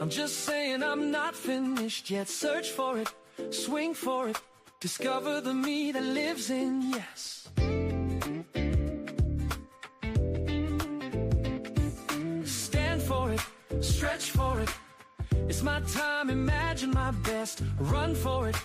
I'm just saying I'm not finished yet. Search for it, swing for it, discover the me that lives in yes. Stand for it, stretch for it. It's my time, imagine my best. Run for it,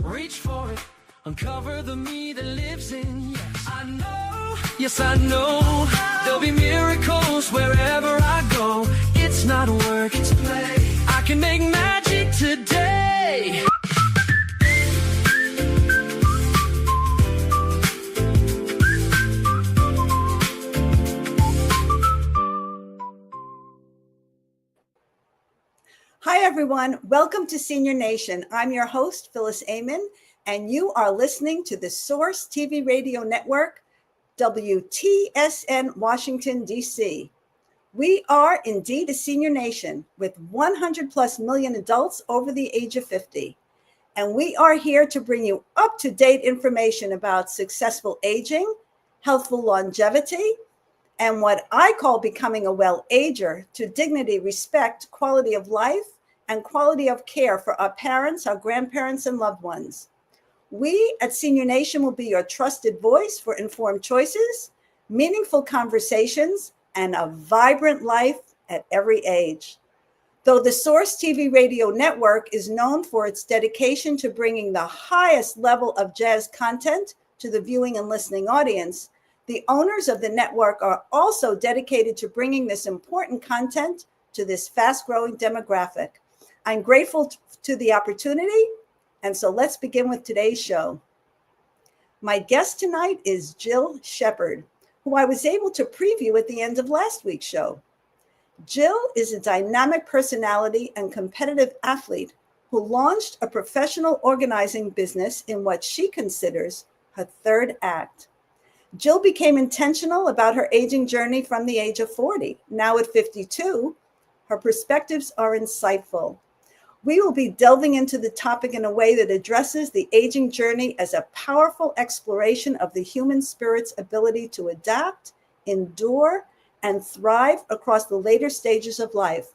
reach for it, uncover the me that lives in yes. I know, yes I know, there'll be miracles wherever I go. It's not work, it's play. I can make magic today. Hi, everyone. Welcome to Senior Nation. I'm your host, Phyllis, Ayman, and you are listening to the Source TV Radio Network, WTSN, Washington, D.C. We are indeed a senior nation with 100 plus million adults over the age of 50. And we are here to bring you up-to-date information about successful aging, healthful longevity, and what I call becoming a well-ager to dignity, respect, quality of life, and quality of care for our parents, our grandparents, and loved ones. We at Senior Nation will be your trusted voice for informed choices, meaningful conversations, and a vibrant life at every age. Though the Source TV Radio Network is known for its dedication to bringing the highest level of jazz content to the viewing and listening audience, the owners of the network are also dedicated to bringing this important content to this fast-growing demographic. I'm grateful to the opportunity, and so let's begin with today's show. My guest tonight is Jill Shepard, who I was able to preview at the end of last week's show. Jill is a dynamic personality and competitive athlete who launched a professional organizing business in what she considers her third act. Jill became intentional about her aging journey from the age of 40. Now at 52, her perspectives are insightful. We will be delving into the topic in a way that addresses the aging journey as a powerful exploration of the human spirit's ability to adapt, endure, and thrive across the later stages of life,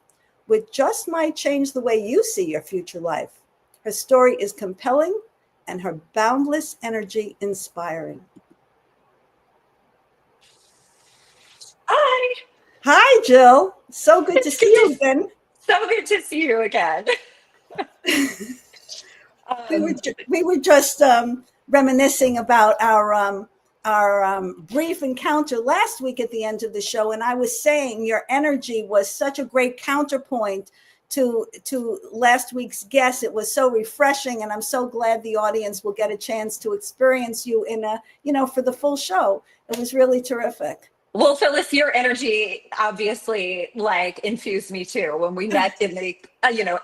which just might change the way you see your future life. Her story is compelling and her boundless energy inspiring. Hi. Hi, Jill. So good to see you again. So good to see you again. We were just reminiscing about our brief encounter last week at the end of the show, and I was saying your energy was such a great counterpoint to last week's guest. It was so refreshing, and I'm so glad the audience will get a chance to experience you for the full show. It was really terrific. Well, Phyllis, your energy obviously infused me too. When we met in the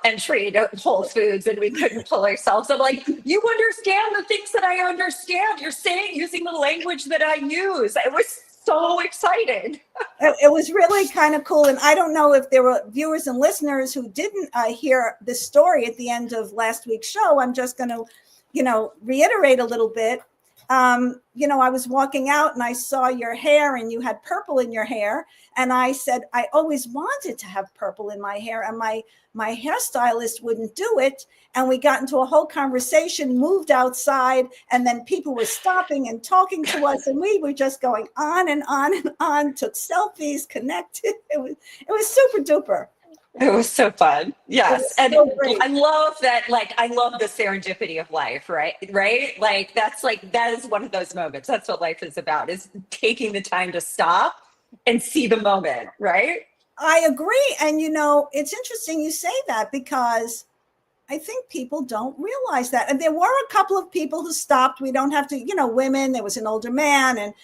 entry to Whole Foods and we couldn't pull ourselves, I'm like, you understand the things that I understand. You're saying using the language that I use. I was so excited. It was really kind of cool. And I don't know if there were viewers and listeners who didn't hear the story at the end of last week's show. I'm just going to, reiterate a little bit. I was walking out and I saw your hair and you had purple in your hair. And I said, I always wanted to have purple in my hair, and my hairstylist wouldn't do it. And we got into a whole conversation, moved outside, and then people were stopping and talking to us. And we were just going on and on and on, took selfies, connected. It was super duper. It was so fun. Yes. And so I love that. I love the serendipity of life, right? Right. That is one of those moments. That's what life is about, is taking the time to stop and see the moment. Right. I agree. And, it's interesting you say that, because I think people don't realize that. And there were a couple of people who stopped. We don't have to, women, there was an older man, and,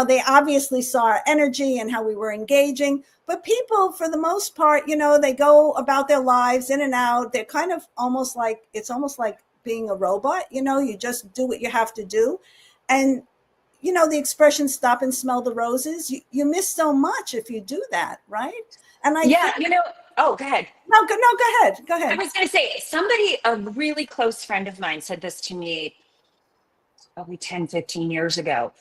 they obviously saw our energy and how we were engaging. But people, for the most part, they go about their lives in and out. They're kind of almost like being a robot. You just do what you have to do. And, the expression stop and smell the roses, you miss so much if you do that. Right. And oh, go ahead. No, go ahead. Go ahead. I was going to say, a really close friend of mine said this to me probably 10, 15 years ago.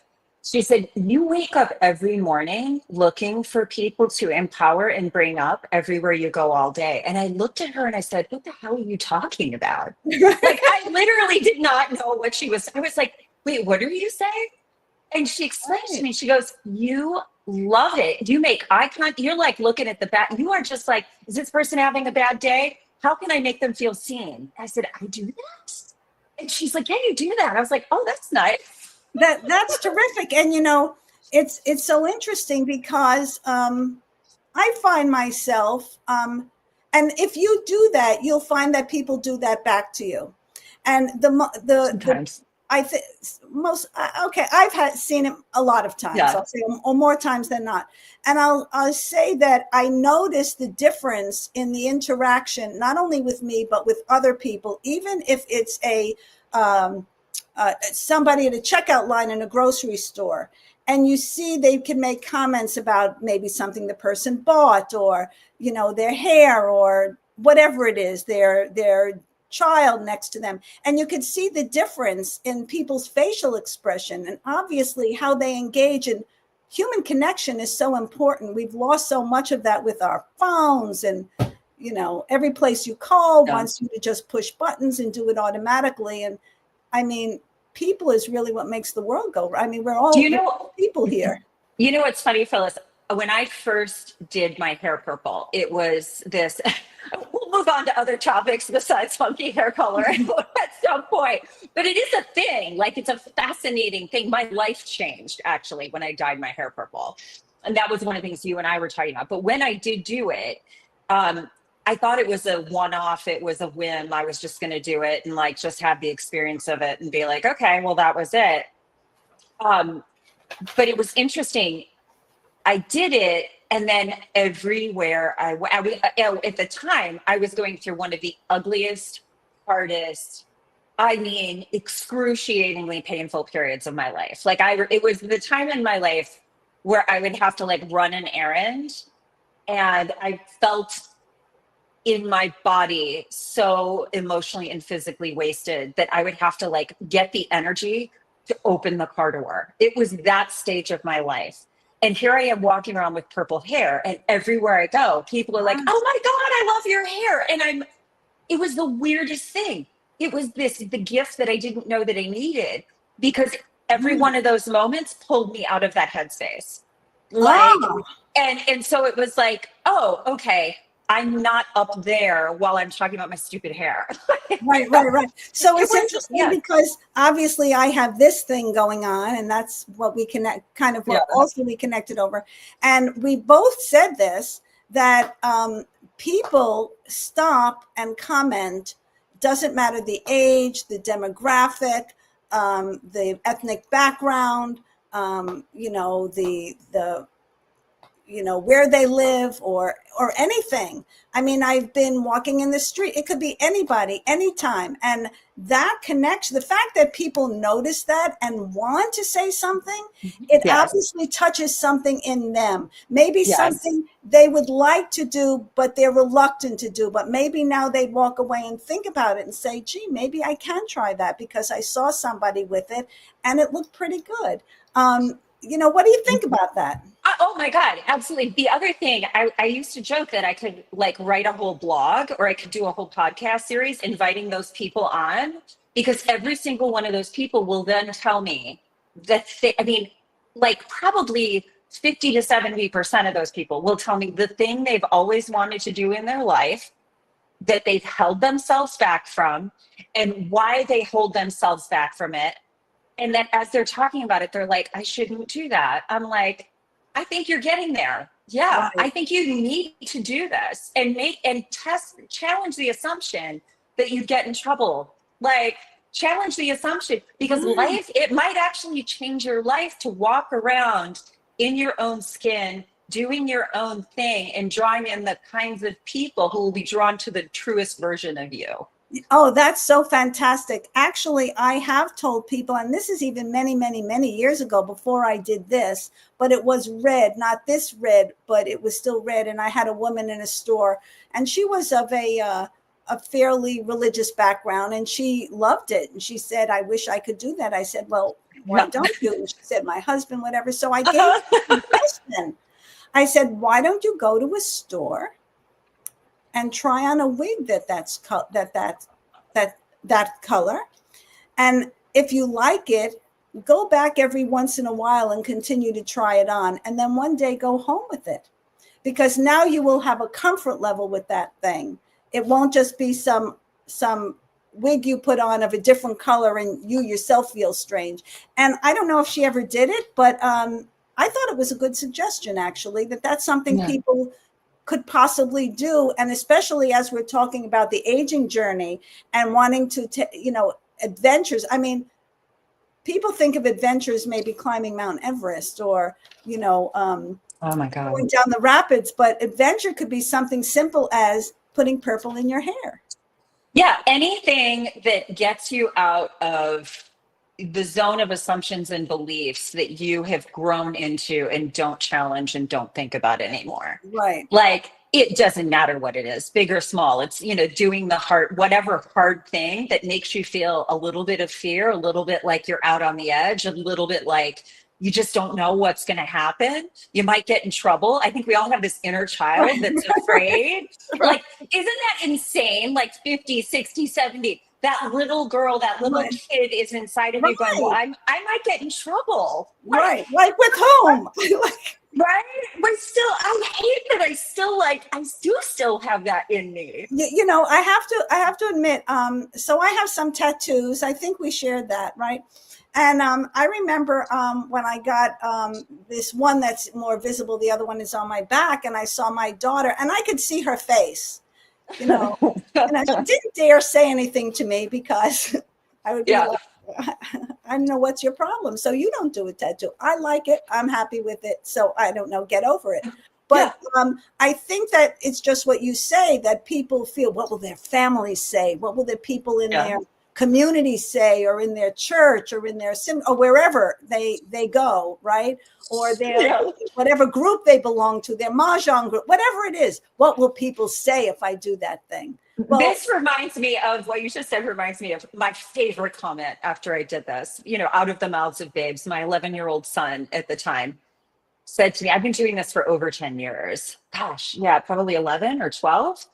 She said, you wake up every morning looking for people to empower and bring up everywhere you go all day. And I looked at her and I said, what the hell are you talking about? Like, I literally did not know what she was. I was like, wait, what are you saying? And she explained to me, she goes, you love it. You make eye contact. You're like looking at the back. You are just like, is this person having a bad day? How can I make them feel seen? I said, I do that. And she's like, yeah, you do that. I was like, oh, that's nice. That's terrific. And it's so interesting because I find myself and if you do that, you'll find that people do that back to you. And Sometimes. I think most okay, seen it a lot of times. Yeah. I'll say, or more times than not. And I'll say that I notice the difference in the interaction, not only with me but with other people, even if it's somebody at a checkout line in a grocery store, and you see they can make comments about maybe something the person bought, or their hair, or whatever it is, their child next to them, and you could see the difference in people's facial expression, and obviously how they engage. And human connection is so important. We've lost so much of that with our phones, and every place you call wants you to just push buttons and do it automatically. And I mean, people is really what makes the world go. I mean, we're all people here. You know what's funny, Phyllis? When I first did my hair purple, it was this. We'll move on to other topics besides funky hair color at some point. But it is a thing. Like, it's a fascinating thing. My life changed, actually, when I dyed my hair purple. And that was one of the things you and I were talking about. But when I did do it, I thought it was a one-off. It was a whim. I was just going to do it and like just have the experience of it and be like, okay, well, that was it. But it was interesting. I did it, and then everywhere I went, at the time, I was going through one of the ugliest, hardest, I mean, excruciatingly painful periods of my life. Like, it was the time in my life where I would have to like run an errand, and I felt in my body so emotionally and physically wasted that I would have to like get the energy to open the car door. It was that stage of my life. And here I am walking around with purple hair, and everywhere I go, people are like, oh my God, I love your hair. And it was the weirdest thing. It was the gift that I didn't know that I needed, because every one of those moments pulled me out of that headspace. Like, and so it was like, oh, okay, I'm not up there while I'm talking about my stupid hair. Right. So it's interesting because obviously I have this thing going on, and that's what we also we connected over. And we both said this, that people stop and comment, doesn't matter the age, the demographic, the ethnic background, where they live, or anything. I mean, I've been walking in the street. It could be anybody, anytime. And that connection, the fact that people notice that and want to say something, it obviously touches something in them. Maybe something they would like to do, but they're reluctant to do. But maybe now they walk away and think about it and say, gee, maybe I can try that because I saw somebody with it and it looked pretty good. What do you think about that? Oh my God, absolutely. The other thing, I used to joke that I could like write a whole blog, or I could do a whole podcast series inviting those people on, because every single one of those people will then tell me that probably 50 to 70% of those people will tell me the thing they've always wanted to do in their life, that they've held themselves back from, and why they hold themselves back from it. And then as they're talking about it, they're like, I shouldn't do that. I'm like, I think you're getting there. Yeah, right. I think you need to do this and challenge the assumption that you get in trouble. Like, challenge the assumption, because life, it might actually change your life to walk around in your own skin, doing your own thing, and drawing in the kinds of people who will be drawn to the truest version of you. Oh, that's so fantastic. Actually, I have told people, and this is even many, many, many years ago before I did this, but it was red, not this red, but it was still red. And I had a woman in a store, and she was of a fairly religious background, and she loved it. And she said, I wish I could do that. I said, well, why don't you? And she said, my husband, whatever. So I gave her a suggestion. I said, why don't you go to a store and try on a wig that's that color? And if you like it, go back every once in a while and continue to try it on. And then one day go home with it, because now you will have a comfort level with that thing. It won't just be some wig you put on of a different color and you yourself feel strange. And I don't know if she ever did it, but I thought it was a good suggestion, actually, that's something people could possibly do. And especially as we're talking about the aging journey and wanting to, adventures. I mean, people think of adventures maybe climbing Mount Everest or, oh my God, going down the rapids, but adventure could be something simple as putting purple in your hair. Yeah, anything that gets you out of the zone of assumptions and beliefs that you have grown into and don't challenge and don't think about anymore. Right. Like, it doesn't matter what it is, big or small. It's, doing whatever hard thing that makes you feel a little bit of fear, a little bit like you're out on the edge, a little bit like you just don't know what's going to happen. You might get in trouble. I think we all have this inner child that's afraid. Like, isn't that insane? Like 50, 60, 70, that little girl, that little kid is inside of you going, well, I might get in trouble. Right. Like with whom? Right? But still, I hate that I do still have that in me. I have to admit, so I have some tattoos. I think we shared that, right? And I remember when I got this one that's more visible, the other one is on my back, and I saw my daughter, and I could see her face, and she didn't dare say anything to me because I would be like, I don't know what's your problem. So you don't do a tattoo. I like it. I'm happy with it. So I don't know, get over it. But I think that it's just what you say, that people feel, what will their families say? What will the people in their community say, or in their church, or in their or wherever they go, right? Or their whatever group they belong to, their mahjong group, whatever it is. What will people say if I do that thing? Well, this reminds me of what you just said, reminds me of my favorite comment after I did this, out of the mouths of babes. My 11-year-old son at the time said to me, I've been doing this for over 10 years. Gosh, probably 11 or 12.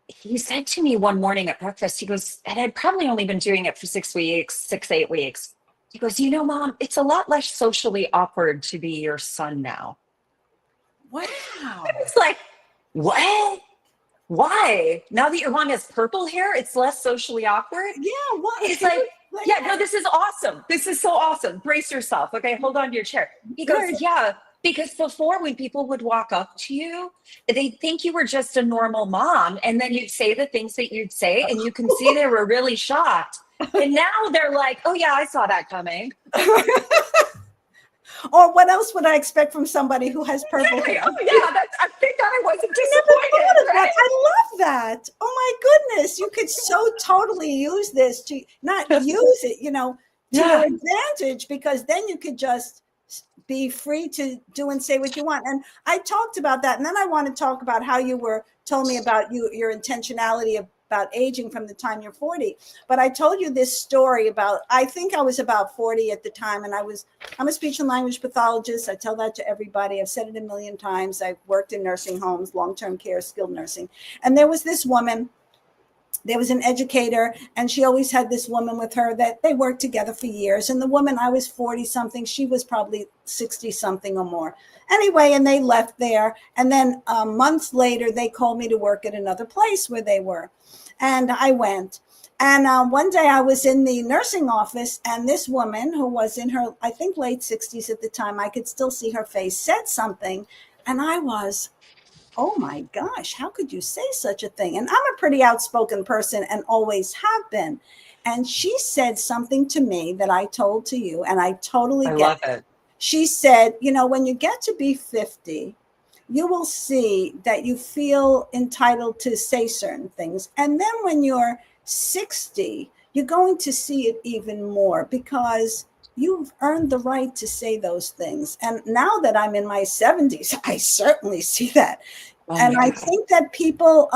He said to me one morning at breakfast, he goes, and I'd probably only been doing it for 8 weeks. He goes, Mom, it's a lot less socially awkward to be your son now. Wow. I was like, what? Why? Now that your mom has purple hair, it's less socially awkward? Yeah, what? It's like, no, this is awesome. This is so awesome. Brace yourself. Okay, hold on to your chair. He goes, because before, when people would walk up to you, they'd think you were just a normal mom, and then you'd say the things that you'd say, and you can see they were really shocked. And now they're like, oh yeah, I saw that coming. Or what else would I expect from somebody who has purple hair? I think I wasn't disappointed. Right? I love that. Oh my goodness. You could so totally use this to not use it, to your advantage, because then you could just be free to do and say what you want. And I talked about that. And then I want to talk about how you told me about your intentionality about aging from the time you're 40. But I told you this story about, I think I was about 40 at the time, and I'm a speech and language pathologist. I tell that to everybody. I've said it a million times. I've worked in nursing homes, long-term care, skilled nursing. And there was this woman, there was an educator, and she always had this woman with her that they worked together for years. And the woman, I was 40 something, she was probably 60 something or more. Anyway, and they left there. And then months later, they called me to work at another place where they were. And I went. And one day I was in the nursing office, and this woman, who was in her, I think, late 60s at the time, I could still see her face, said something. And I was, oh my gosh, how could you say such a thing? And I'm a pretty outspoken person and always have been. And she said something to me that I told to you, and I totally get it. She said, when you get to be 50, you will see that you feel entitled to say certain things. And then when you're 60, you're going to see it even more, because you've earned the right to say those things. And now that I'm in my 70s, I certainly see that. And I think that people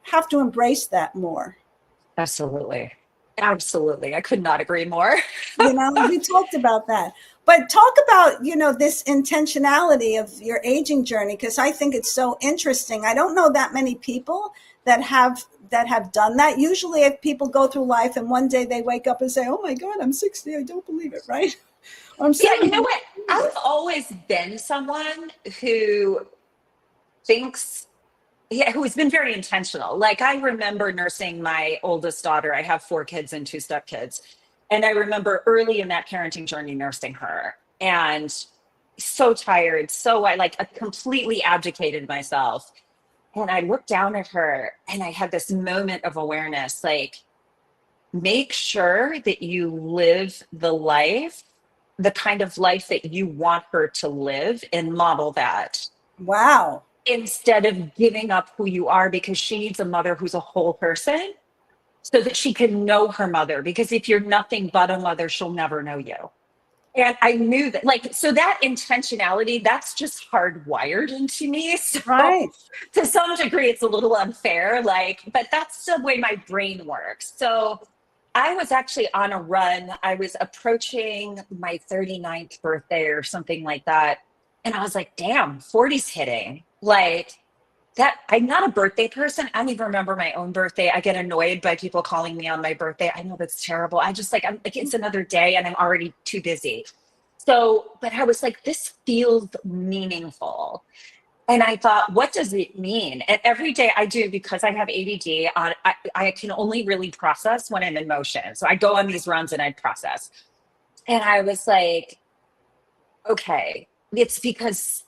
have to embrace that more. Absolutely. Absolutely. I could not agree more. We talked about that. But talk about, this intentionality of your aging journey, because I think it's so interesting. I don't know that many people that have done that. Usually if people go through life and one day they wake up and say, oh my God, I'm 60, I don't believe it, right? I'm Yeah, you 70. know what? I've always been someone who thinks, yeah, who has been very intentional. Like I remember nursing my oldest daughter. I have 4 kids and 2 stepkids. And I remember early in that parenting journey nursing her and so tired. So I completely abdicated myself. And I looked down at her and I had this moment of awareness, like, make sure that you live the kind of life that you want her to live and model that Wow. instead of giving up who you are, because she needs a mother who's a whole person so that she can know her mother. Because if you're nothing but a mother, she'll never know you. And I knew that, so that intentionality, that's just hardwired into me. So Right. to some degree, it's a little unfair, but that's the way my brain works. So I was actually on a run. I was approaching my 39th birthday or something like that. And I was like, damn, 40's hitting. That I'm not a birthday person. I don't even remember my own birthday. I get annoyed by people calling me on my birthday. I know that's terrible. I'm like, it's another day and I'm already too busy. So, but I was like, this feels meaningful. And I thought, what does it mean? And every day I do, because I have ADD, I can only really process when I'm in motion. So I go on these runs and I process. And I was like, okay, it's because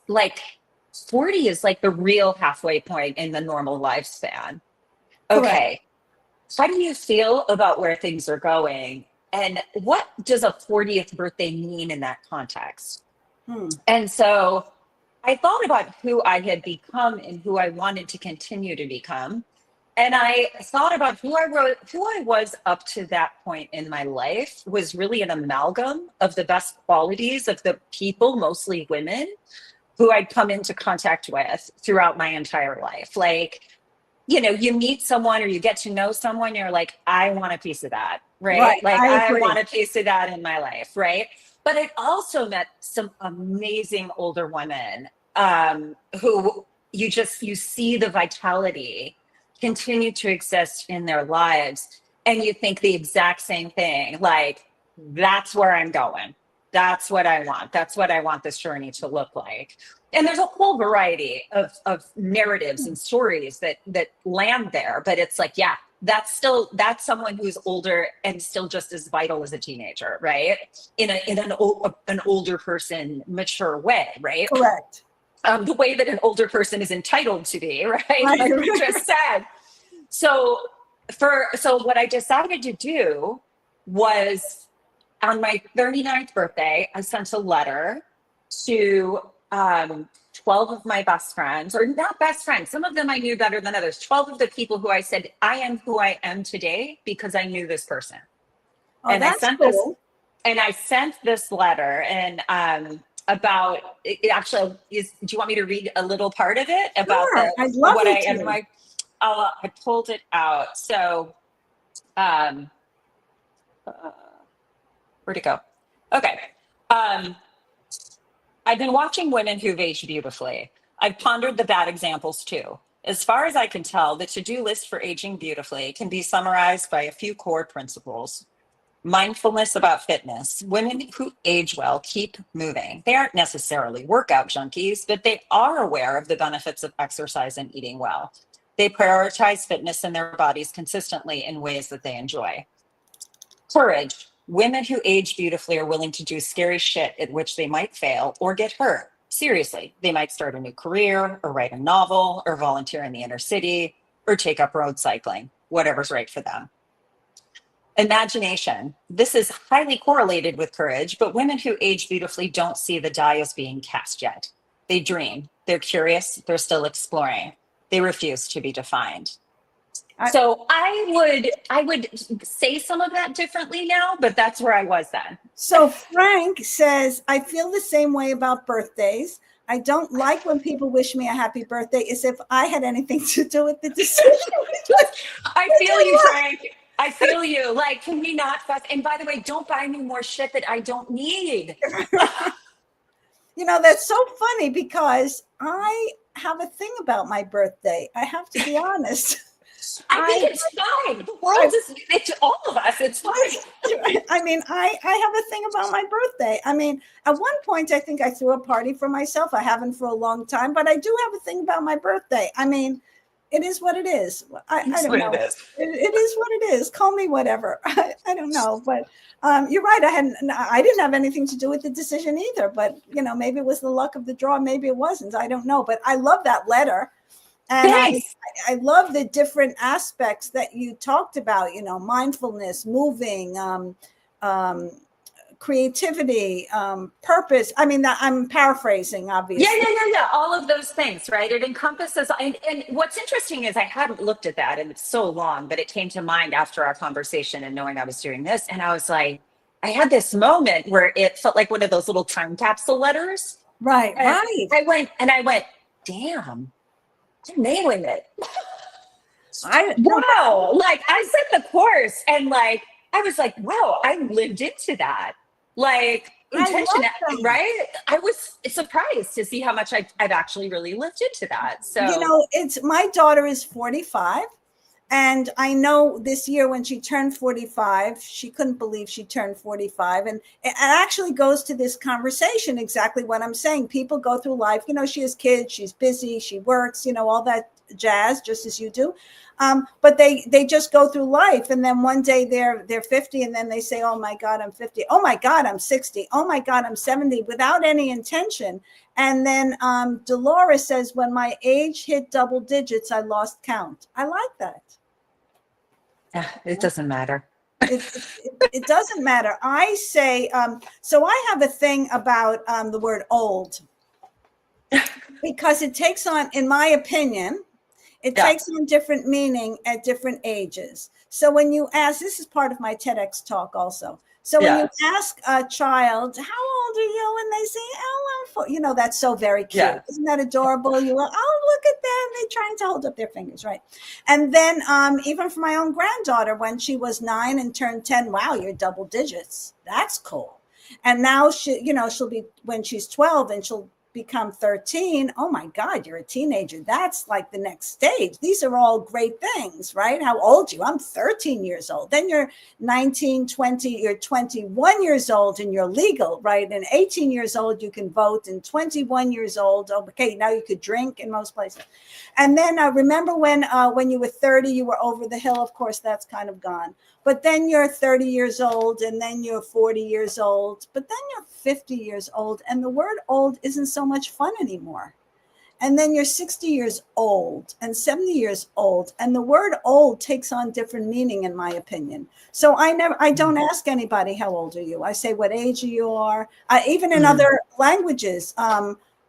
40 is the real halfway point in the normal lifespan. Correct. Okay. How do you feel about where things are going? And what does a 40th birthday mean in that context? And so I thought about who I had become and who I wanted to continue to become. And I thought about who I was up to that point in my life was really an amalgam of the best qualities of the people, mostly women, who I'd come into contact with throughout my entire life. You meet someone or you get to know someone, you're like, I want a piece of that, right? I I agree. want a piece of that in my life, right? But I also met some amazing older women who you see the vitality continue to exist in their lives. And you think the exact same thing, that's where I'm going. That's what I want. That's what I want this journey to look like. And there's a whole variety of narratives and stories that land there. But it's yeah, that's someone who's older and still just as vital as a teenager, right? In an older person, mature way, right? Correct. The way that an older person is entitled to be, right? Like we just said. So what I decided to do was, on my 39th birthday, I sent a letter to 12 of my best friends, or not best friends. Some of them I knew better than others. 12 of the people who I said, I am who I am today because I knew this person. Oh, And that's I sent this letter and about it actually is. Do you want me to read a little part of it about Sure, I'd love what you I to. am? I pulled it out. So, where'd it go? Okay. I've been watching women who've aged beautifully. I've pondered the bad examples too. As far as I can tell, the to-do list for aging beautifully can be summarized by a few core principles. Mindfulness about fitness. Women who age well keep moving. They aren't necessarily workout junkies, but they are aware of the benefits of exercise and eating well. They prioritize fitness in their bodies consistently in ways that they enjoy. Courage. Women who age beautifully are willing to do scary shit at which they might fail or get hurt. Seriously, they might start a new career or write a novel or volunteer in the inner city or take up road cycling, whatever's right for them. Imagination. This is highly correlated with courage, but women who age beautifully don't see the die as being cast yet. They dream. They're curious. They're still exploring. They refuse to be defined. So I would say some of that differently now, but that's where I was then. So Frank says, I feel the same way about birthdays. I don't like when people wish me a happy birthday as if I had anything to do with the decision. I feel you, Frank. I feel you. Like, can we not fuss? And by the way, don't buy me more shit that I don't need. That's so funny because I have a thing about my birthday. I have to be honest. I think it's fine. The world is, it's all of us. It's fine. I mean, I have a thing about my birthday. I mean, at one point, I think I threw a party for myself. I haven't for a long time, but I do have a thing about my birthday. I mean, it is what it is. I don't know. It is what it is. Call me whatever. I don't know, but you're right. I didn't have anything to do with the decision either. But maybe it was the luck of the draw. Maybe it wasn't. I don't know. But I love that letter. And I love the different aspects that you talked about, mindfulness, moving, creativity, purpose. I mean, I'm paraphrasing, obviously. Yeah. All of those things, right? It encompasses. And what's interesting is I hadn't looked at that in so long, but it came to mind after our conversation and knowing I was doing this. And I was like, I had this moment where it felt like one of those little time capsule letters. Right. I went, damn. I'm nailing it. Wow. Like I set the course and like, I was like, wow, I lived into that. Like intention, right? I was surprised to see how much I've actually really lived into that. So, it's my daughter is 45. And I know this year when she turned 45, she couldn't believe she turned 45. And it actually goes to this conversation, exactly what I'm saying. People go through life, she has kids, she's busy, she works, all that jazz, just as you do. But they just go through life. And then one day they're 50 and then they say, oh my God, I'm 50. Oh my God, I'm 60. Oh my God, I'm 70 without any intention. And then Dolores says, when my age hit double digits, I lost count. I like that. It doesn't matter. It doesn't matter. I say, so I have a thing about the word old because it takes on, in my opinion, it takes on different meaning at different ages. So when you ask, this is part of my TEDx talk also. So when you ask a child, how old are you? And they say, oh, I'm 4. That's so very cute. Yeah. Isn't that adorable? You will, oh, look at them. They're trying to hold up their fingers, right? And then even for my own granddaughter, when she was 9 and turned 10, wow, you're double digits. That's cool. And now she'll be, when she's 12 and she'll become 13. Oh my God, you're a teenager. That's like the next stage. These are all great things, right? How old are you? I'm 13 years old. Then you're 19, 20, you're 21 years old and you're legal, right? And 18 years old, you can vote, and 21 years old, okay, now you could drink in most places. And then remember when you were 30, you were over the hill. Of course, that's kind of gone. But then you're 30 years old, and then you're 40 years old, but then you're 50 years old, and the word old isn't so much fun anymore. And then you're 60 years old and 70 years old, and the word old takes on different meaning, in my opinion. So I don't ask anybody, how old are you? I say what age you are. Even in other languages,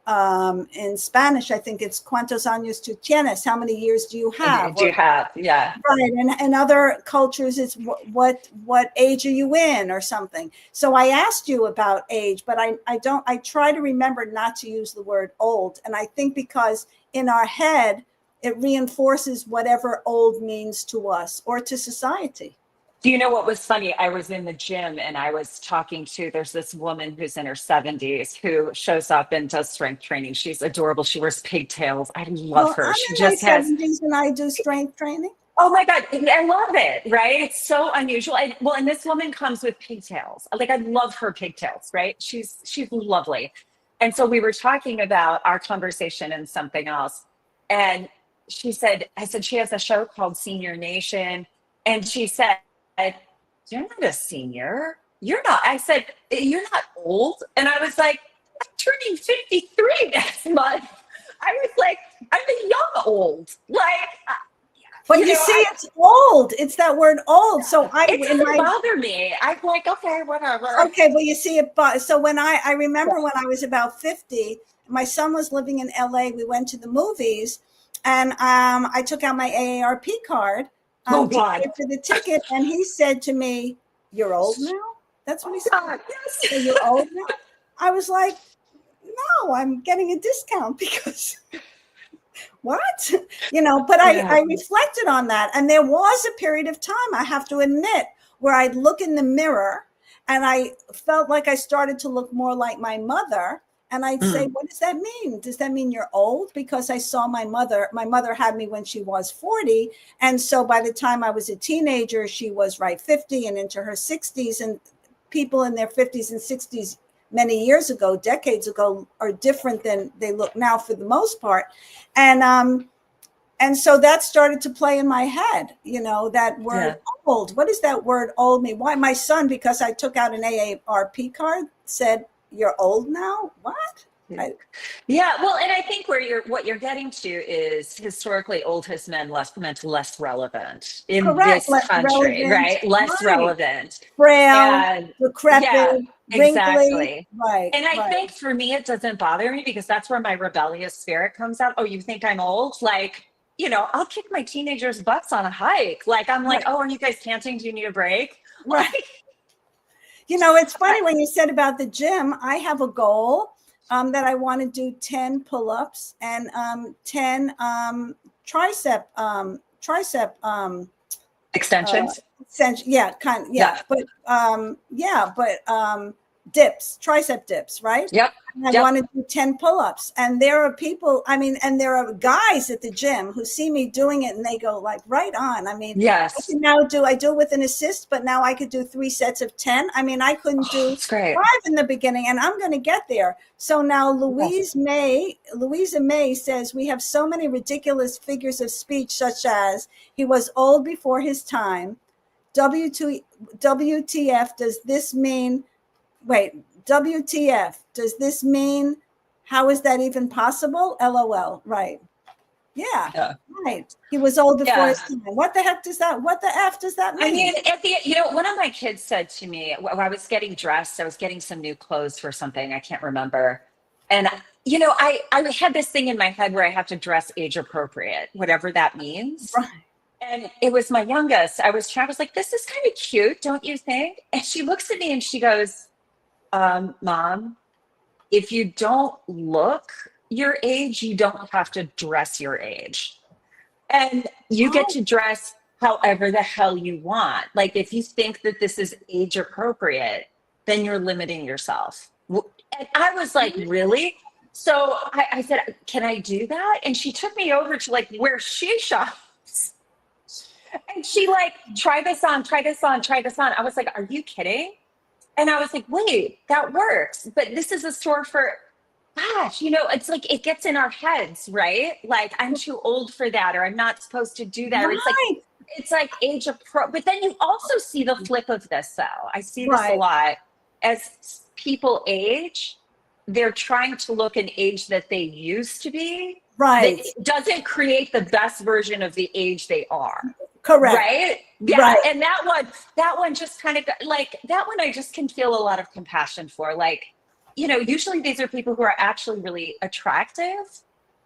in Spanish, I think it's cuántos años tú tienes? How many years do you have? Yeah. Right. And in other cultures, it's what age are you in or something. So I asked you about age, but I try to remember not to use the word old. And I think because in our head, it reinforces whatever old means to us or to society. Do you know what was funny? I was in the gym and I was talking to, there's this woman who's in her 70s who shows up and does strength training. She's adorable. She wears pigtails. I love her. She just has 70s and I do strength training. Oh my God, I love it, right? It's so unusual. And this woman comes with pigtails. Like, I love her pigtails, right? She's lovely. And so we were talking about our conversation and something else. And I said, she has a show called Senior Nation. And she said, you're not a senior. You're not. I said, you're not old. And I was like, I'm turning 53 next month. I was like, I'm a young old. Like, but you see, it's old. It's that word old. So it doesn't bother me. I'm like, okay, whatever. Okay, well, you see it. So when I remember when I was about 50, my son was living in LA. We went to the movies, and I took out my AARP card. Oh God! For the ticket, and he said to me, "You're old now." That's what he said. Yes. So you're old now. I was like, "No, I'm getting a discount because what? But I reflected on that. And there was a period of time, I have to admit, where I'd look in the mirror and I felt like I started to look more like my mother. And I'd say, what does that mean? Does that mean you're old? Because I saw my mother had me when she was 40. And so by the time I was a teenager, she was 50 and into her 60s. And people in their 50s and 60s many years ago, decades ago, are different than they look now for the most part. And so that started to play in my head, that word old. What does that word old mean? Why? My son, because I took out an AARP card, said, you're old now? What? Well, and I think what you're getting to is historically old has meant less relevant in this country, right? Less relevant. Frail, decrepit, exactly. Right. And I think for me, it doesn't bother me because that's where my rebellious spirit comes out. Oh, you think I'm old? Like, I'll kick my teenagers' butts on a hike. Like, I'm like, oh, are you guys panting? Do you need a break? Right. It's funny when you said about the gym, I have a goal that I want to do 10 pull-ups and 10 tricep extensions. But dips, tricep dips, right? Yep. And I want to do 10 pull-ups. And there are people, and there are guys at the gym who see me doing it and they go like, right on. Yes. I can now I do it with an assist, but now I could do 3 sets of 10. I couldn't do 5 in the beginning, and I'm going to get there. So now Louisa May says, we have so many ridiculous figures of speech, such as he was old before his time. WTF, does this mean, WTF, does this mean, how is that even possible? LOL, right. Yeah. Right. He was old before his time. What the F does that mean? One of my kids said to me, when I was getting dressed, I was getting some new clothes for something, I can't remember. And, I had this thing in my head where I have to dress age appropriate, whatever that means. Right. And it was my youngest. I was like, this is kind of cute, don't you think? And she looks at me and she goes, Mom, if you don't look your age, you don't have to dress your age. And you get to dress however the hell you want. Like, if you think that this is age appropriate, then you're limiting yourself. And I was like, really? So I said, can I do that? And she took me over to where she shops. And she try this on. I was like, are you kidding? And I was like, wait, that works. But this is a store for, gosh, it's like it gets in our heads, right? Like, I'm too old for that, or I'm not supposed to do that. Or Right. it's like age appro. But then you also see the flip of this, though. I see this a lot. As people age, they're trying to look an age that they used to be. Right. That doesn't create the best version of the age they are. Correct. Right? Yeah. Right. And that one just kind of that one I just can feel a lot of compassion for. Usually these are people who are actually really attractive.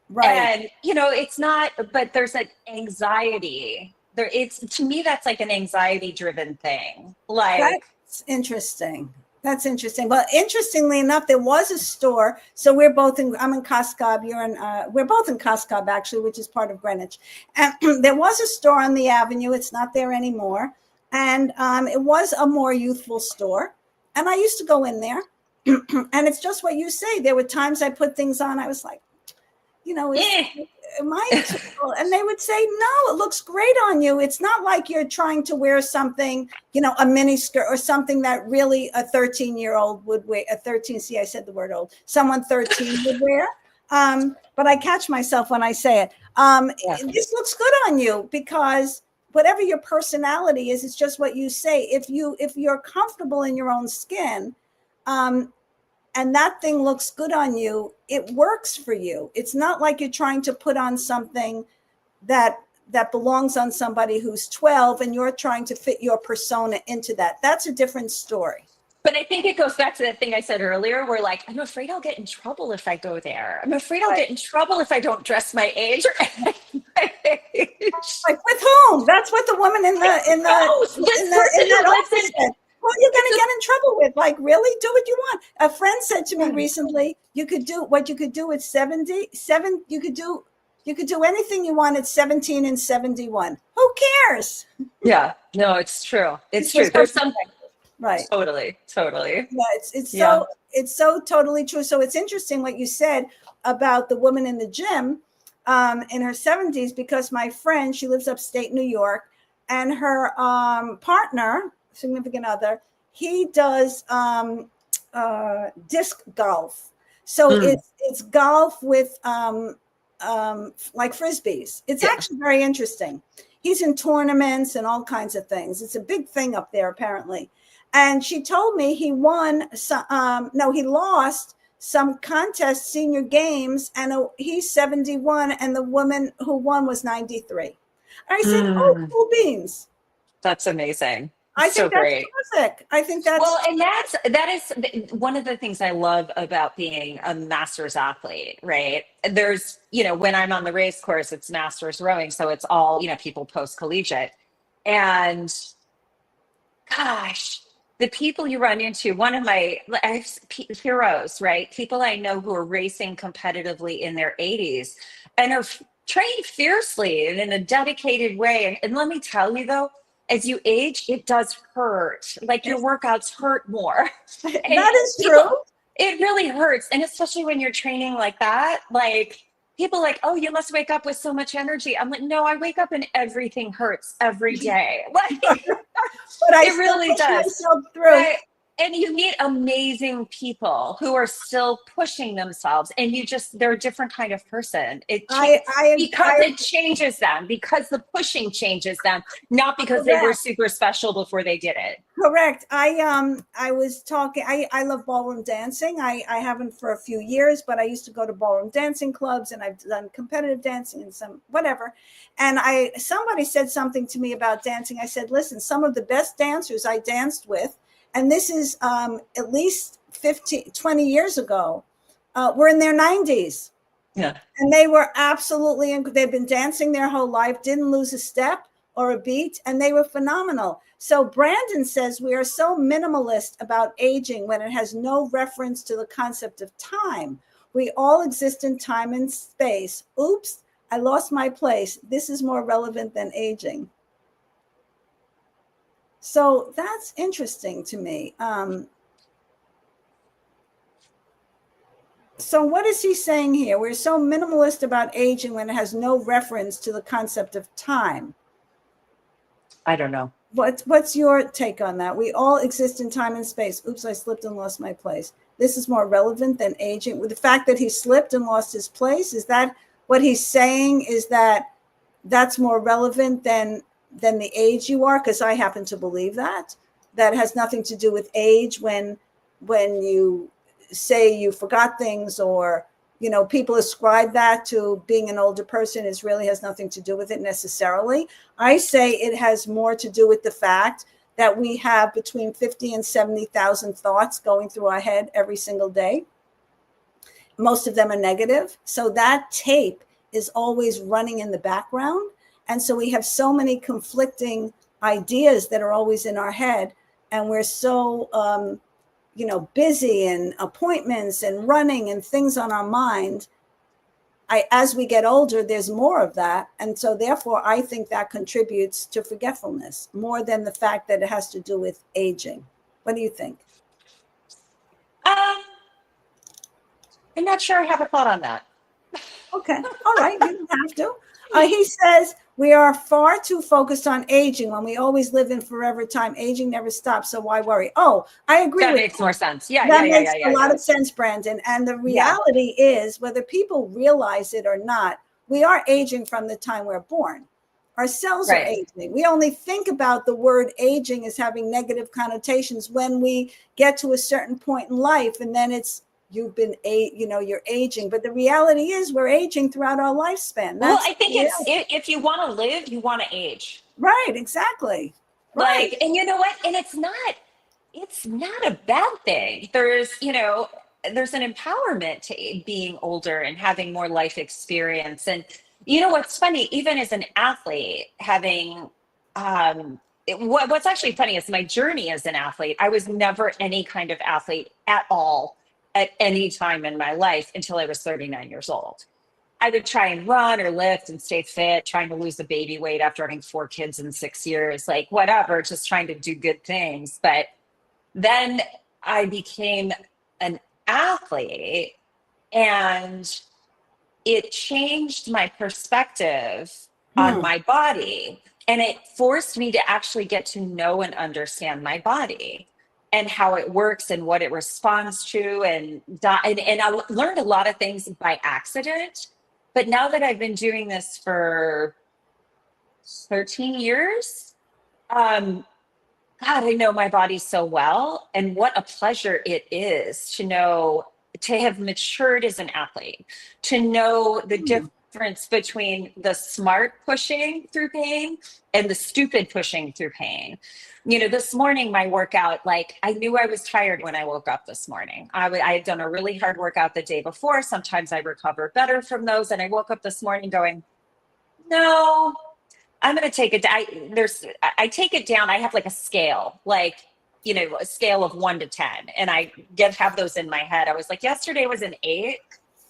Right. And, it's not, but there's an anxiety there. To me, that's like an anxiety driven thing. That's interesting. Well, interestingly enough, there was a store. So I'm in Coscob. We're both in Coscob, actually, which is part of Greenwich. And there was a store on the avenue. It's not there anymore. And it was a more youthful store. And I used to go in there. And it's just what you say. There were times I put things on. I was like, am I too old? And they would say, no, it looks great on you. It's not like you're trying to wear something, a mini skirt or something that really a 13-year-old would wear. I said the word old. Someone 13 would wear. But I catch myself when I say it. This looks good on you because whatever your personality is, it's just what you say. If you're comfortable in your own skin, and that thing looks good on you, it works for you. It's not like you're trying to put on something that belongs on somebody who's 12 and you're trying to fit your persona into that. That's a different story. But I think it goes back to that thing I said earlier where I'm afraid I'll get in trouble if I go there. I'm afraid I'll get in trouble if I don't dress my age or my age. Like, with whom? That's what the woman in that office said. Well, you're going to get in trouble with, really? Do what you want. A friend said to me recently, you could do what you could do at 77. You could do You could do anything you want at 17 and 71. Who cares? Yeah, no, it's true. It's true. Just There's some right. totally. Yeah, it's so totally true. So it's interesting what you said about the woman in the gym in her 70s, because my friend, she lives upstate New York, and her partner, significant other, he does disc golf. So it's golf with like frisbees. It's actually very interesting. He's in tournaments and all kinds of things. It's a big thing up there, apparently. And she told me he won some, no, he lost some contest, senior games, and he's 71, and the woman who won was 93. I said, oh, cool beans. That's amazing. I think that's terrific. I think that's well, and that is one of the things I love about being a masters athlete, right? There's, when I'm on the race course, it's masters rowing, so it's all, people post collegiate, and gosh, the people you run into, one of my heroes, right? People I know who are racing competitively in their 80s and are trained fiercely and in a dedicated way. And let me tell you though, as you age, it does hurt. Like your workouts hurt more. That is true. It really hurts. And especially when you're training like that, like people like, oh, you must wake up with so much energy. I'm like, no, I wake up and everything hurts every day. Like, but I it really does. Right? And you meet amazing people who are still pushing themselves, and they're a different kind of person. Because it changes them, because the pushing changes them, not because they were super special before they did it. Correct. I was talking, I love ballroom dancing. I haven't for a few years, but I used to go to ballroom dancing clubs, and I've done competitive dancing and some whatever. And somebody said something to me about dancing. I said, listen, some of the best dancers I danced with, and this is at least 20 years ago, were in their 90s. Yeah. And they were they'd been dancing their whole life, didn't lose a step or a beat, and they were phenomenal. So Brandon says we are so minimalist about aging when it has no reference to the concept of time. We all exist in time and space. Oops, I lost my place. This is more relevant than aging. So that's interesting to me. So what is he saying here? We're so minimalist about aging when it has no reference to the concept of time. I don't know. What's your take on that? We all exist in time and space. Oops, I slipped and lost my place. This is more relevant than aging. With the fact that he slipped and lost his place, is that what he's saying? Is that's more relevant than the age you are? Because I happen to believe that has nothing to do with age. When you say you forgot things, or people ascribe that to being an older person, it really has nothing to do with it necessarily. I say it has more to do with the fact that we have between 50 and 70,000 thoughts going through our head every single day. Most of them are negative. So that tape is always running in the background. And so we have so many conflicting ideas that are always in our head. And we're so, busy and appointments and running and things on our mind. As we get older, there's more of that. And so therefore, I think that contributes to forgetfulness more than the fact that it has to do with aging. What do you think? I'm not sure I have a thought on that. Okay. All right. You don't have to. He says, we are far too focused on aging when we always live in forever time. Aging never stops, so why worry? Oh, I agree. That makes more sense. Yeah, that makes a lot of sense, Brandon. And the reality is, whether people realize it or not, we are aging from the time we're born. Our cells are aging. We only think about the word aging as having negative connotations when we get to a certain point in life, and then you're aging. But the reality is we're aging throughout our lifespan. I think if you want to live, you want to age. Right, exactly. Right. And you know what? And it's not a bad thing. There's an empowerment to being older and having more life experience. And what's funny, even as an athlete, having what's actually funny is my journey as an athlete. I was never any kind of athlete at all at any time in my life until I was 39 years old. I would try and run or lift and stay fit, trying to lose the baby weight after having 4 kids in 6 years, like whatever, just trying to do good things. But then I became an athlete, and it changed my perspective on Hmm. my body. And it forced me to actually get to know and understand my body and how it works and what it responds to. And I learned a lot of things by accident. But now that I've been doing this for 13 years, um, God, I know my body so well. And what a pleasure it is to know, to have matured as an athlete, to know the difference between the smart pushing through pain and the stupid pushing through pain. You know, this morning, my workout, like I knew I was tired when I woke up this morning. I had done a really hard workout the day before. Sometimes I recover better from those. And I woke up this morning going, no, I'm going to take it. I take it down. I have like a scale, like, you know, a scale of 1 to 10. And have those in my head. I was like, yesterday was an 8.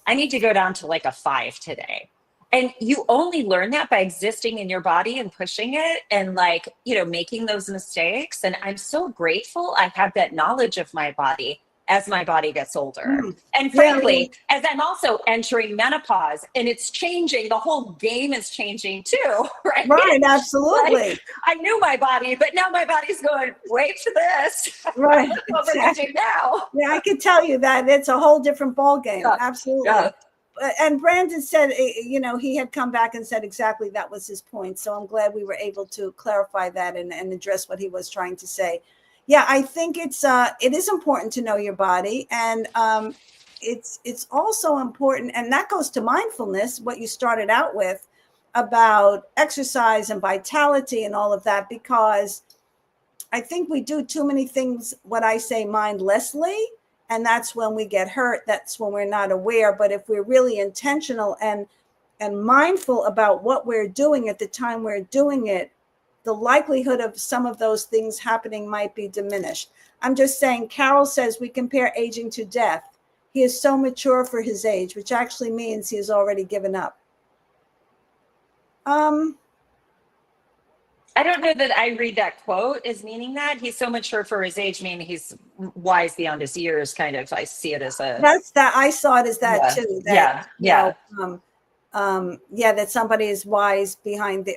I need to go down to like a 5 today. And you only learn that by existing in your body and pushing it and like, you know, making those mistakes. And I'm so grateful I have that knowledge of my body as my body gets older. Hmm. And Yeah, I mean, frankly, as I'm also entering menopause and it's changing, the whole game is changing too, right? right, Like absolutely. I knew my body, but now my body's going, wait for this. Right, Look what we're going to exactly. do now. Yeah, I can tell you that it's a whole different ball game. Yeah. Yeah. Absolutely. And Brandon said, you know, he had come back and said exactly that was his point. So I'm glad we were able to clarify that and address what he was trying to say. Yeah, I think it is important to know your body, and it's also important, and that goes to mindfulness, what you started out with about exercise and vitality and all of that, because I think we do too many things, what I say, mindlessly. And that's when we get hurt. That's when we're not aware. But if we're really intentional and mindful about what we're doing at the time we're doing it, the likelihood of some of those things happening might be diminished. I'm just saying, Carol says we compare aging to death. He is so mature for his age, which actually means he has already given up. I don't know that I read that quote as meaning that he's so mature for his age, meaning he's wise beyond his years. Kind of, I see it as a That's that. I saw it as that yeah, too. That, yeah, you know, yeah. yeah, that somebody is wise beyond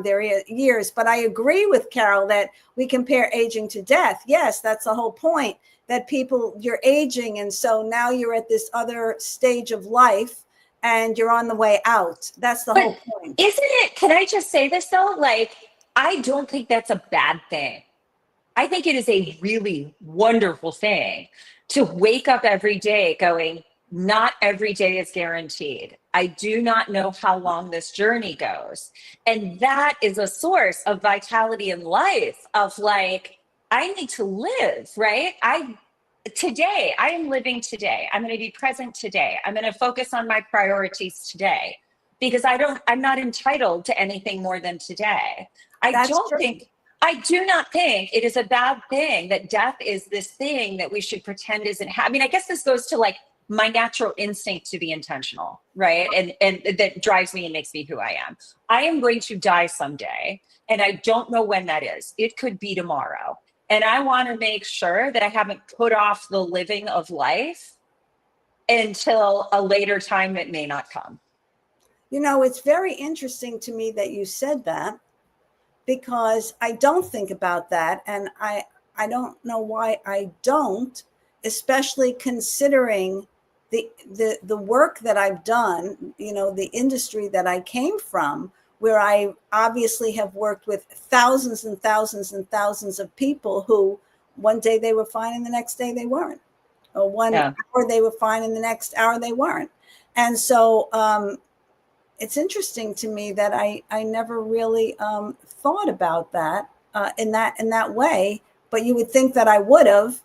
their years. But I agree with Carol that we compare aging to death. Yes, that's the whole point. That people, you're aging, and so now you're at this other stage of life, and you're on the way out. That's the whole But point. isn't it? Can I just say this though? Like, I don't think that's a bad thing. I think it is a really wonderful thing to wake up every day going, not every day is guaranteed. I do not know how long this journey goes. And that is a source of vitality in life, of like, I need to live, right? I am living today. I'm going to be present today. I'm going to focus on my priorities today because I'm not entitled to anything more than today. That's true. I do not think it is a bad thing that death is this thing that we should pretend isn't. I mean, I guess this goes to like my natural instinct to be intentional, right? And that drives me and makes me who I am. I am going to die someday, and I don't know when that is. It could be tomorrow. And I want to make sure that I haven't put off the living of life until a later time that may not come. You know, it's very interesting to me that you said that, because I don't think about that. And I don't know why I don't, especially considering the work that I've done, you know, the industry that I came from, where I obviously have worked with thousands and thousands and thousands of people who one day they were fine and the next day they weren't, or one Yeah. hour they were fine and the next hour they weren't. And so it's interesting to me that I never really thought about that in that way, but you would think that I would have.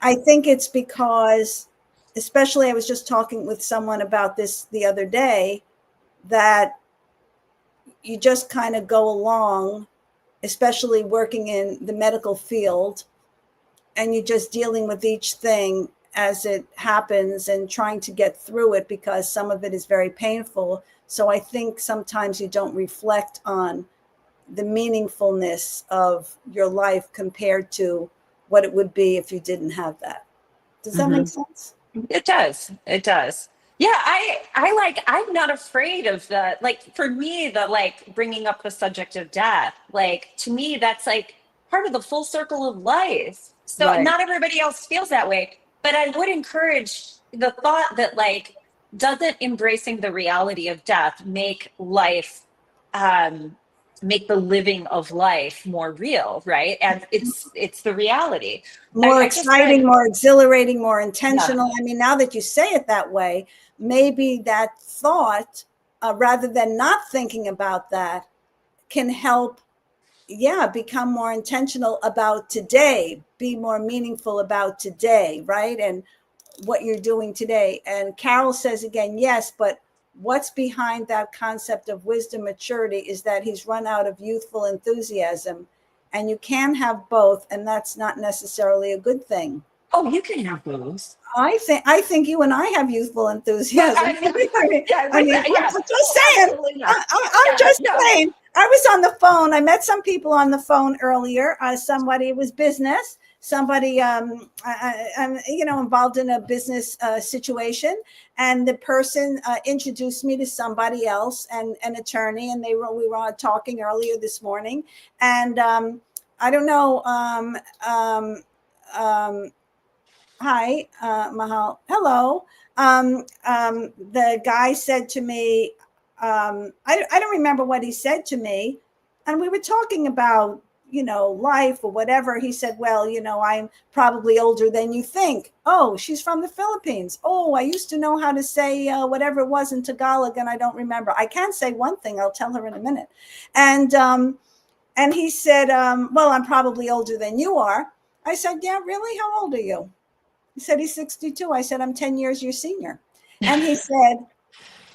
I think it's because, especially, I was just talking with someone about this the other day, that you just kind of go along, especially working in the medical field, and you're just dealing with each thing as it happens and trying to get through it, because some of it is very painful. So I think sometimes you don't reflect on the meaningfulness of your life compared to what it would be if you didn't have that. Does that make sense? It does. It does. Yeah, I like, I'm not afraid of the, like, for me, the, like, bringing up the subject of death, like, to me, that's like part of the full circle of life. So Right. not everybody else feels that way, but I would encourage the thought that, like, doesn't embracing the reality of death make life, make the living of life more real, right? And it's the reality. More I just read, exciting, more exhilarating, more yeah. intentional. I mean, now that you say it that way, maybe that thought, rather than not thinking about that, can help, yeah, become more intentional about today, be more meaningful about today, right? And what you're doing today. And Carol says again, yes, but what's behind that concept of wisdom maturity is that he's run out of youthful enthusiasm, and you can have both, and that's not necessarily a good thing. Oh, you can have those. I think you and I have youthful But enthusiasm. I mean, yeah, I'm yeah. just Oh, saying. absolutely not. I'm Yeah, just no. saying. I was on the phone. I met some people on the phone earlier. Somebody, it was business. Somebody, I'm, involved in a business situation, and the person introduced me to somebody else, and an attorney, and we were talking earlier this morning, and I don't know. Hi, Mahal. Hello. The guy said to me, I don't remember what he said to me. And we were talking about, life or whatever. He said, well, I'm probably older than you think. Oh, she's from the Philippines. Oh, I used to know how to say whatever it was in Tagalog, and I don't remember. I can say one thing. I'll tell her in a minute. And he said, well, I'm probably older than you are. I said, yeah, really? How old are you? He said he's 62. I said, I'm 10 years your senior. And he said,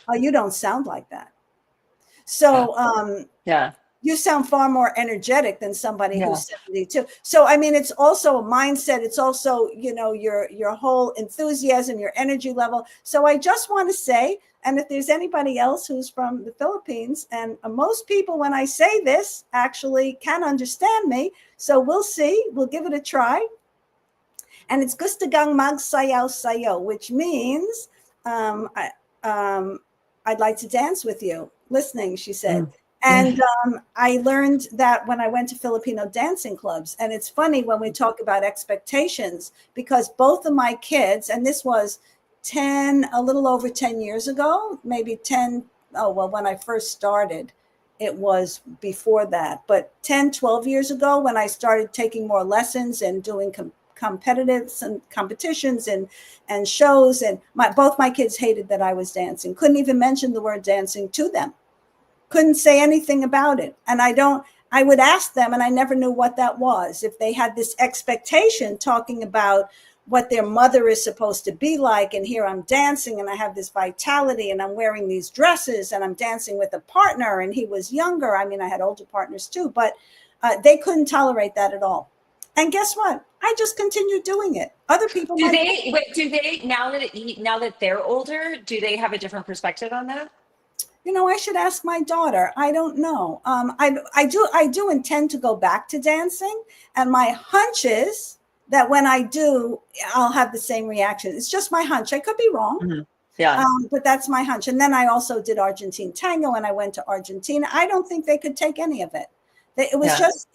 oh, you don't sound like that. Yeah. So Yeah. you sound far more energetic than somebody Yeah. who's 72. So, I mean, it's also a mindset. It's also, your whole enthusiasm, your energy level. So I just want to say, and if there's anybody else who's from the Philippines, and most people, when I say this, actually can understand me. So we'll see. We'll give it a try. And it's gusto gang magsayaw sayo, which means I'd like to dance with you. Listening, she said. And I learned that when I went to Filipino dancing clubs. And it's funny when we talk about expectations, because both of my kids, and this was a little over 10 years ago, maybe 10. Oh, well, when I first started, it was before that. But 10, 12 years ago, when I started taking more lessons and doing competitive and competitions and shows, and both my kids hated that I was dancing, couldn't even mention the word dancing to them, couldn't say anything about it. And I would ask them, and I never knew what that was, if they had this expectation talking about what their mother is supposed to be like, and here I'm dancing and I have this vitality and I'm wearing these dresses and I'm dancing with a partner, and he was younger. I mean, I had older partners too, but they couldn't tolerate that at all. And guess what? I just continued doing it. Other people Do might. they now that they're older, do they have a different perspective on that? I should ask my daughter. I don't know. I do intend to go back to dancing, and my hunch is that when I do, I'll have the same reaction. It's just my hunch. I could be wrong. Mm-hmm. Yeah. But that's my hunch. And then I also did Argentine tango, and I went to Argentina. I don't think they could take any of it. It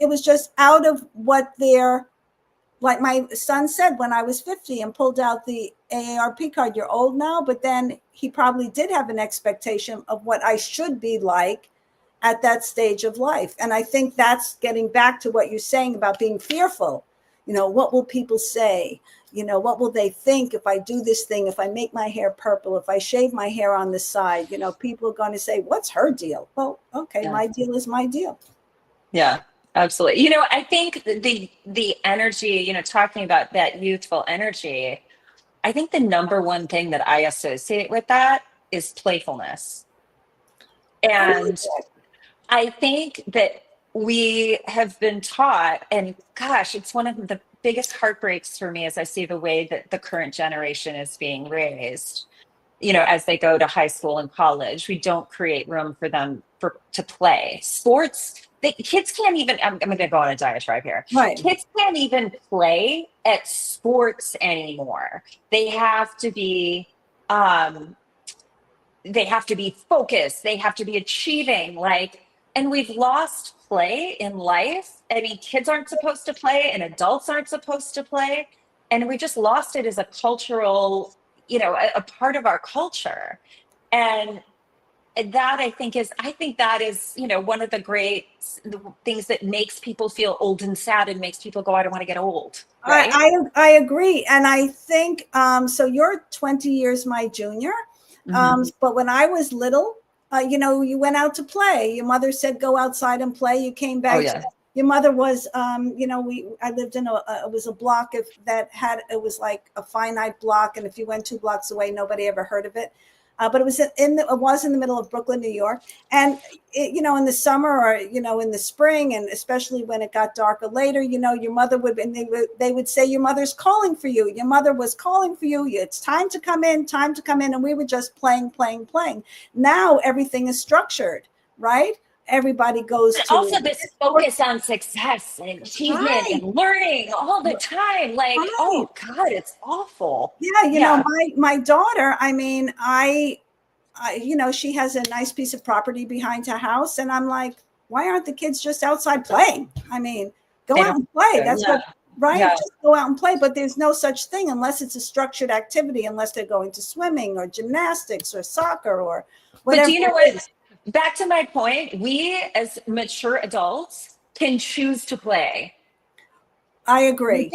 was just out of what their, like my son said, when I was 50 and pulled out the AARP card, you're old now, but then he probably did have an expectation of what I should be like at that stage of life. And I think that's getting back to what you're saying about being fearful. What will people say? What will they think if I do this thing, if I make my hair purple, if I shave my hair on the side? People are going to say, what's her deal? Well, okay, my deal is my deal. Yeah, absolutely. I think the energy, talking about that youthful energy, I think the number one thing that I associate with that is playfulness. I like And that. I think that we have been taught, and gosh, it's one of the biggest heartbreaks for me is I see the way that the current generation is being raised. You know, as they go to high school and college, we don't create room for them to play sports. Kids can't even. I'm going to go on a diatribe here. Right. Kids can't even play at sports anymore. They have to be. They have to be focused. They have to be achieving. Like, and we've lost play in life. I mean, kids aren't supposed to play, and adults aren't supposed to play, and we just lost it as a cultural, you know, a part of our culture. And that I think that is, you know, one of the great things that makes people feel old and sad and makes people go, I don't want to get old. Right. I agree. And I think, so you're 20 years my junior. But when I was little, you know, you went out to play. Your mother said, go outside and play. You came back. Oh, yeah. Your mother was, you know, I lived in it was a block it was like a finite block. And if you went 2 blocks away, nobody ever heard of it. But it was in the middle of Brooklyn, New York. And, you know, in the summer or, you know, in the spring, and especially when it got darker later, you know, your mother would, and they would say, your mother's calling for you. Your mother was calling for you. It's time to come in, time to come in. And we were just playing. Now everything is structured, right? Everybody goes to also this focus on success and achievement and learning all the time. Like, oh God, it's awful. Yeah, you know, my daughter, I mean, I you know, she has a nice piece of property behind her house, and I'm like, why aren't the kids just outside playing? I mean, go out and play. That's what, right? Yeah. Just go out and play. But there's no such thing unless it's a structured activity, unless they're going to swimming or gymnastics or soccer or whatever. But do you know what? Back to my point, we as mature adults can choose to play. I agree. We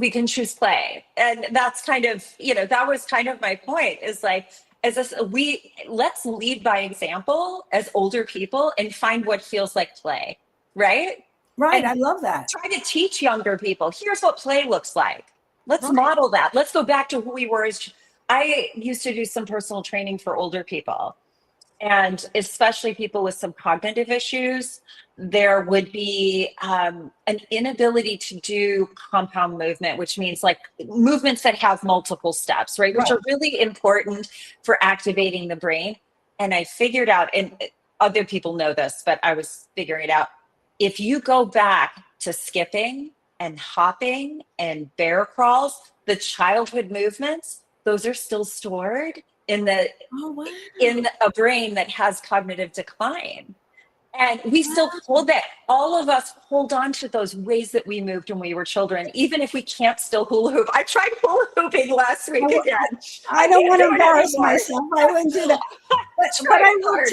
can choose play. And that's kind of, you know, that was kind of my point, is like, let's lead by example as older people and find what feels like play. Right. Right. And I love that. Try to teach younger people, here's what play looks like. Let's model that. Let's go back to who we were. I used to do some personal training for older people. And especially people with some cognitive issues, there would be an inability to do compound movement, which means like movements that have multiple steps, right? Which are really important for activating the brain. And I figured out, and other people know this, but I was figuring it out. If you go back to skipping and hopping and bear crawls, the childhood movements, those are still stored in a brain that has cognitive decline. And we still hold that. All of us hold on to those ways that we moved when we were children, even if we can't still hula hoop. I tried hula hooping last week again. I don't want to embarrass myself. I wouldn't do that. But I will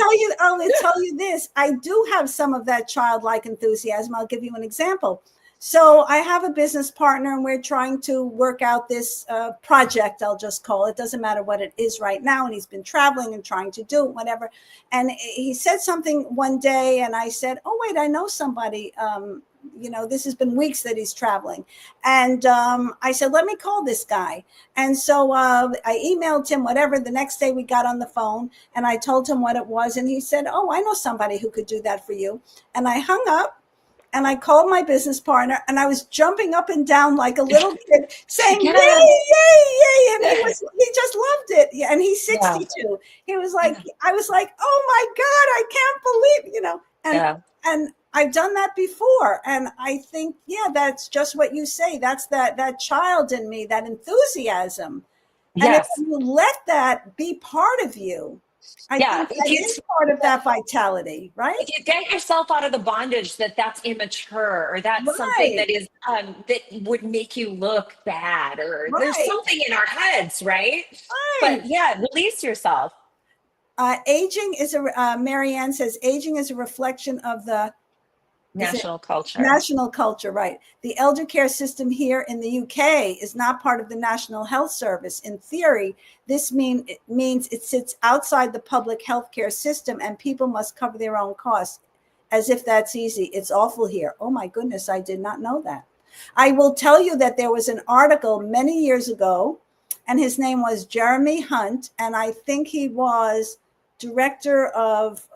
tell you this. I do have some of that childlike enthusiasm. I'll give you an example. So I have a business partner, and we're trying to work out this project, I'll just call it. Doesn't matter what it is right now. And he's been traveling and trying to do whatever. And he said something one day, and I said, oh, wait, I know somebody. You know, this has been weeks that he's traveling. And I said, let me call this guy. And so I emailed him, whatever. The next day we got on the phone, and I told him what it was. And he said, oh, I know somebody who could do that for you. And I hung up. And I called my business partner, and I was jumping up and down like a little kid, saying, yay, yay, yay. And he just loved it. Yeah, and he's 62. Yeah. He was like, I was like, oh my God, I can't believe, you know, and I've done that before. And I think, that's just what you say. That's that child in me, that enthusiasm. And if you let that be part of you, I think that is part of that vitality, right? If you get yourself out of the bondage that's immature, or that's something that is that would make you look bad, or there's something in our heads, right? But release yourself. Aging is Marianne says, aging is a reflection of the national culture. National culture, right. The elder care system here in the UK is not part of the National Health Service. In theory, this means it sits outside the public healthcare system, and people must cover their own costs, as if that's easy. It's awful here. Oh my goodness, I did not know that. I will tell you that there was an article many years ago, and his name was Jeremy Hunt, and I think he was director of,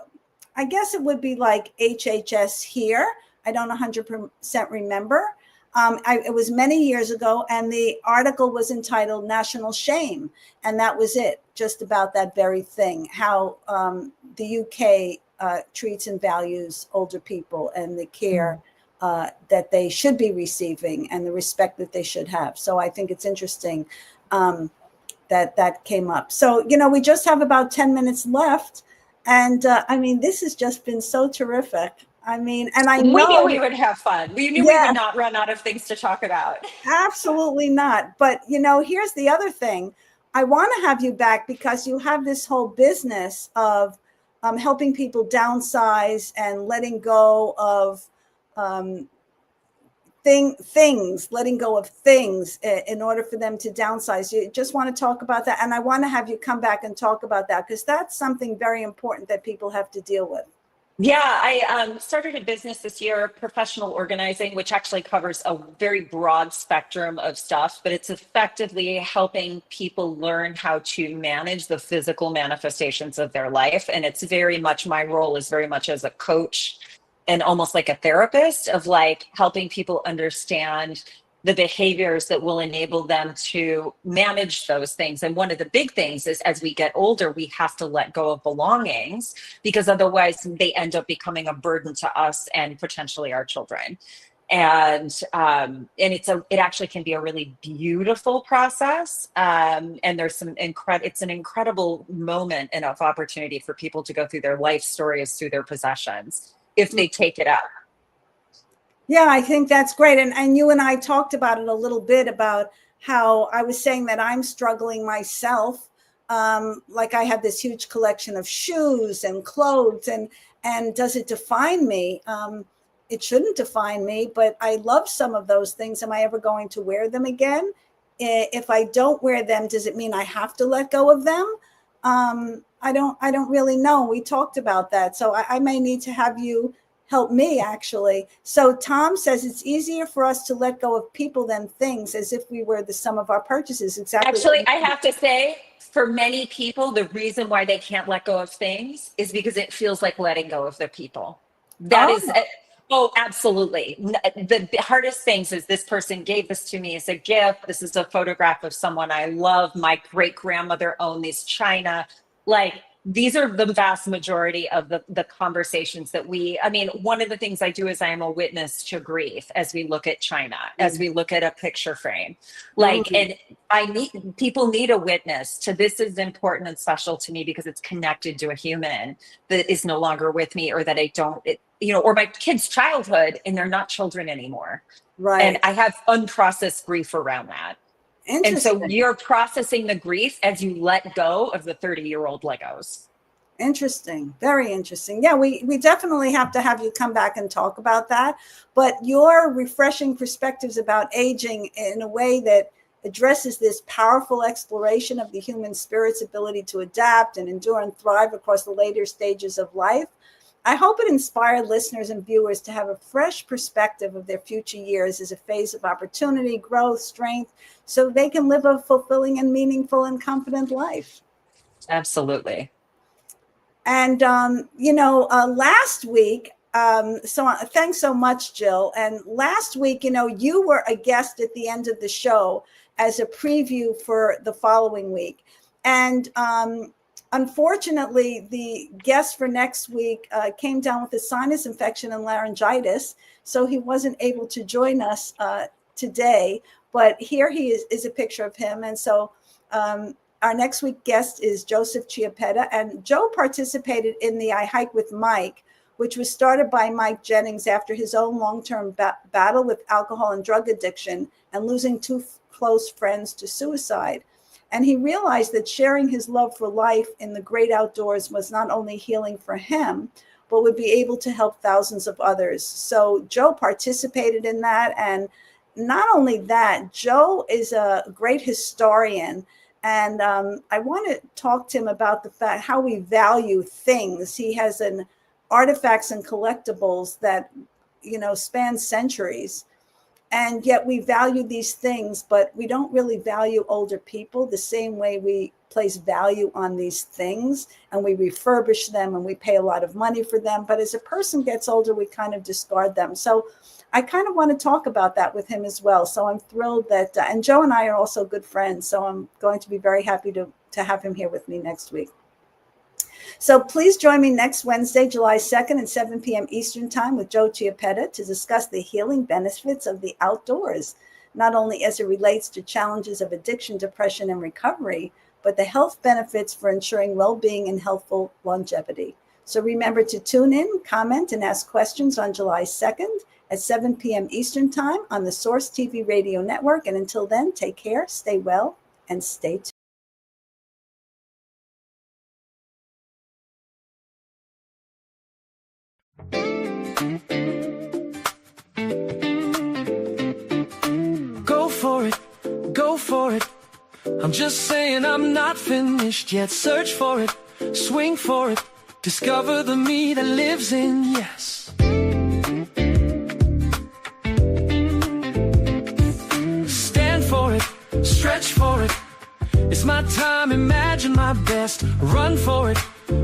I guess it would be like HHS here. I don't 100% remember. It was many years ago, and the article was entitled National Shame. And that was it, just about that very thing, how the UK treats and values older people and the care that they should be receiving and the respect that they should have. So I think it's interesting that came up. So, we just have about 10 minutes left. And I mean, this has just been so terrific. I mean, and I know we knew we would have fun. We knew we would not run out of things to talk about. Absolutely not. But, here's the other thing. I want to have you back because you have this whole business of helping people downsize and letting go of letting go of things in order for them to downsize. You just want to talk about that. And I want to have you come back and talk about that because that's something very important that people have to deal with. Yeah, I started a business this year, professional organizing, which actually covers a very broad spectrum of stuff, but it's effectively helping people learn how to manage the physical manifestations of their life. And it's very much, my role is very much as a coach and almost like a therapist of like helping people understand the behaviors that will enable them to manage those things. And one of the big things is as we get older, we have to let go of belongings because otherwise they end up becoming a burden to us and potentially our children. And it actually can be a really beautiful process. And there's it's an incredible moment and of opportunity for people to go through their life stories through their possessions if they take it up. Yeah, I think that's great. And you and I talked about it a little bit about how I was saying that I'm struggling myself. Like I have this huge collection of shoes and clothes and does it define me? It shouldn't define me, but I love some of those things. Am I ever going to wear them again? If I don't wear them, does it mean I have to let go of them? I don't really know. We talked about that. So I may need to have you help me actually. So Tom says it's easier for us to let go of people than things as if we were the sum of our purchases. Exactly. Actually, I have to say, for many people, the reason why they can't let go of things is because it feels like letting go of the people. That is, absolutely. The hardest things is this person gave this to me as a gift. This is a photograph of someone I love. My great grandmother owned this china. Like, these are the vast majority of the conversations that one of the things I do is I am a witness to grief as we look at China, as we look at a picture frame. And people need a witness to this is important and special to me because it's connected to a human that is no longer with me or that or my kid's childhood and they're not children anymore. Right. And I have unprocessed grief around that. And so you're processing the grief as you let go of the 30-year-old Legos. Interesting. Very interesting. Yeah, we definitely have to have you come back and talk about that. But your refreshing perspectives about aging in a way that addresses this powerful exploration of the human spirit's ability to adapt and endure and thrive across the later stages of life. I hope it inspired listeners and viewers to have a fresh perspective of their future years as a phase of opportunity, growth, strength, so they can live a fulfilling and meaningful and confident life. Absolutely. And, last week, thanks so much, Jill. And last week, you were a guest at the end of the show as a preview for the following week. And, unfortunately, the guest for next week came down with a sinus infection and laryngitis, so he wasn't able to join us today. But here he is a picture of him. And so our next week guest is Joseph Chiappetta. And Joe participated in the I Hike with Mike, which was started by Mike Jennings after his own long-term battle with alcohol and drug addiction and losing two close friends to suicide. And he realized that sharing his love for life in the great outdoors was not only healing for him, but would be able to help thousands of others. So Joe participated in that. And not only that, Joe is a great historian. And I want to talk to him about the fact how we value things. He has an artifacts and collectibles that, span centuries. And yet we value these things, but we don't really value older people the same way we place value on these things, and we refurbish them and we pay a lot of money for them. But as a person gets older, we kind of discard them. So I kind of want to talk about that with him as well. So I'm thrilled that, and Joe and I are also good friends. So I'm going to be very happy to have him here with me next week. So please join me next Wednesday, July 2nd at 7 p.m. Eastern Time with Joe Chiappetta to discuss the healing benefits of the outdoors, not only as it relates to challenges of addiction, depression, and recovery, but the health benefits for ensuring well-being and healthful longevity. So remember to tune in, comment, and ask questions on July 2nd at 7 p.m. Eastern Time on the Source TV Radio Network. And until then, take care, stay well, and stay tuned. Go for it, go for it. I'm just saying I'm not finished yet. Search for it, swing for it. Discover the me that lives in yes. Stand for it, stretch for it. It's my time, imagine my best. Run for it,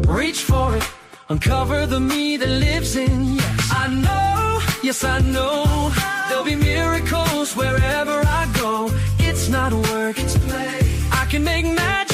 reach for it. Uncover the me that lives in yes. I know, yes I know, there'll be miracles wherever I go. It's not work, it's play. I can make magic